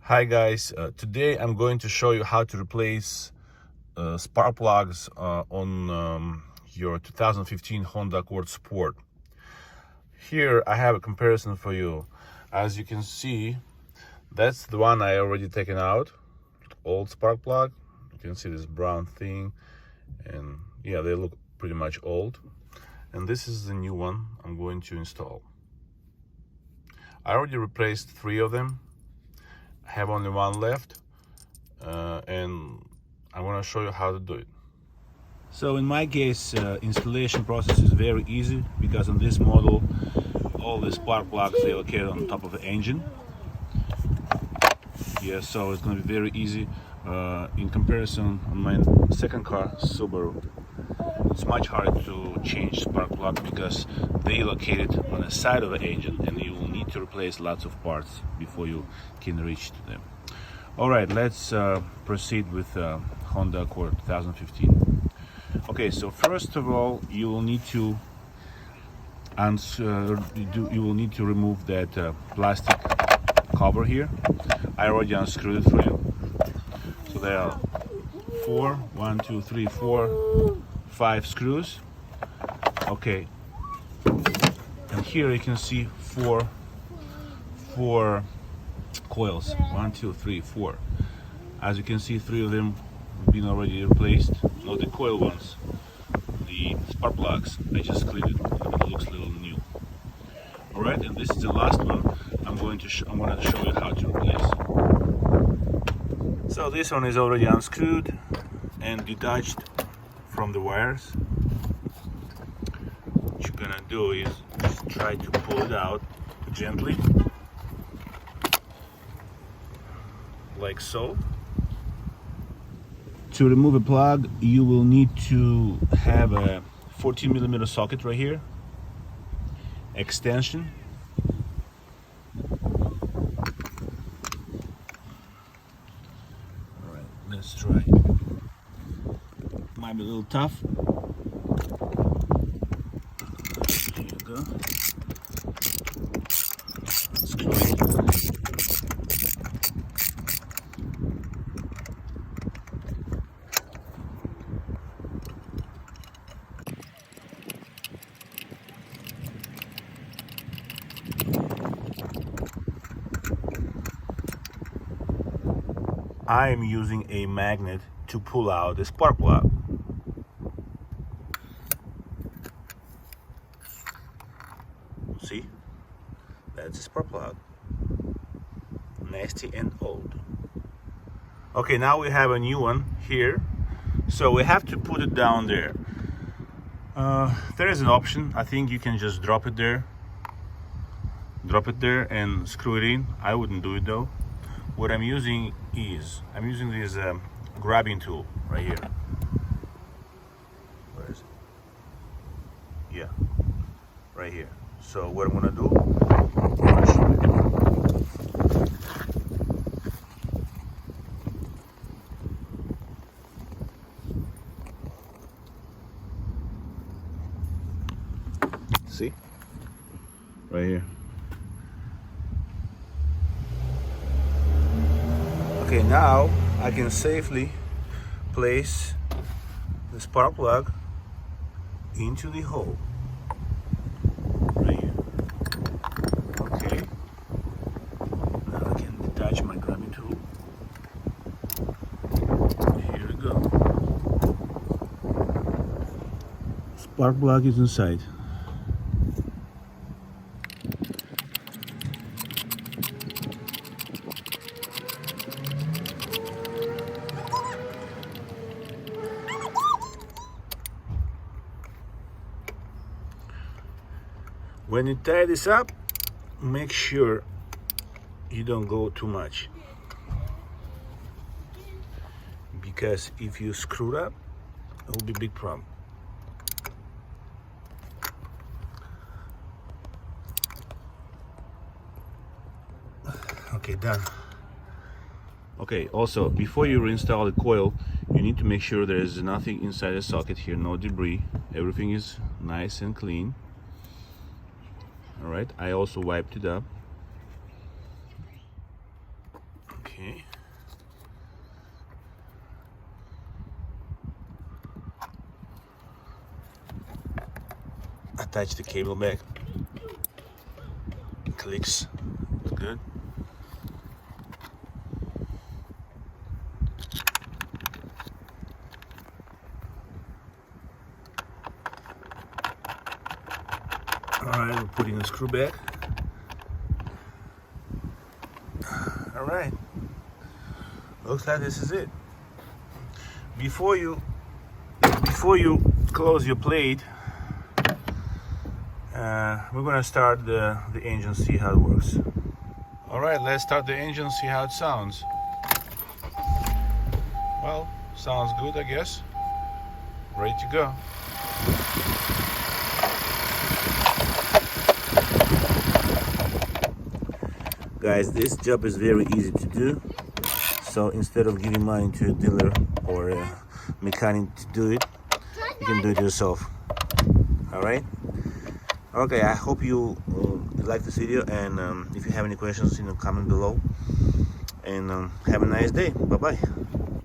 Hi guys, today I'm going to show you how to replace spark plugs on your 2015 Honda Accord Sport. Here I have a comparison for you. As you can see, that's the one I already taken out, old spark plug. You can see this brown thing, and yeah, they look pretty much old. And this is the new one I'm going to install. I already replaced 3 of them. I have only one left, and I want to show you how to do it. So in my case, installation process is very easy because on this model all the spark plugs they are located on top of the engine. Yeah, so it's going to be very easy. In comparison on my second car, Subaru, it's much harder to change spark plug because they located on the side of the engine and you will need to replace lots of parts before you can reach to them. All right, let's proceed with Honda Accord 2015. Okay, so first of all, you will need to remove that plastic cover here. I already unscrewed it for you. So there are 5 screws. Okay, and here you can see four coils. 1, 2, 3, 4. As you can see, 3 of them have been already replaced. Not the coil ones, the spark plugs. I just cleaned it. It looks a little new. All right, and this is the last one. I'm going to show you how to replace. So this one is already unscrewed and detached from the wires. What you're gonna do is just try to pull it out gently, like so. To remove a plug, you will need to have a 14mm socket right here, extension. All right, let's try. Might be a little tough. Here you go. Screw it. I am using a magnet to pull out the spark plug. See? That's the spark plug. Nasty and old. Okay, now we have a new one here. So we have to put it down there. There is an option. I think you can just drop it there. Drop it there and screw it in. I wouldn't do it though. What I'm using this grabbing tool right here. Where is it? Yeah, right here. So what I'm gonna do, I'll show you. See? Right here. Okay, now I can safely place the spark plug into the hole. Right here. Okay. Now I can detach my grabbing tool. Here we go. Spark plug is inside. When you tie this up, make sure you don't go too much, because if you screw it up, it will be a big problem. Okay, done. Okay, also before you reinstall the coil, you need to make sure there is nothing inside the socket here, no debris. Everything is nice and clean. All right, I also wiped it up. Okay, Okay. Attach the cable back. Clicks. Good. Alright, we're putting the screw back. Alright. Looks like this is it. Before you close your plate, we're gonna start the engine, see how it works. Alright, let's start the engine, see how it sounds. Well, sounds good, I guess. Ready to go. Guys, this job is very easy to do. So instead of giving money to a dealer or a mechanic to do it, you can do it yourself. Alright? Okay, I hope you like this video, and if you have any questions, comment below. And have a nice day. Bye-bye.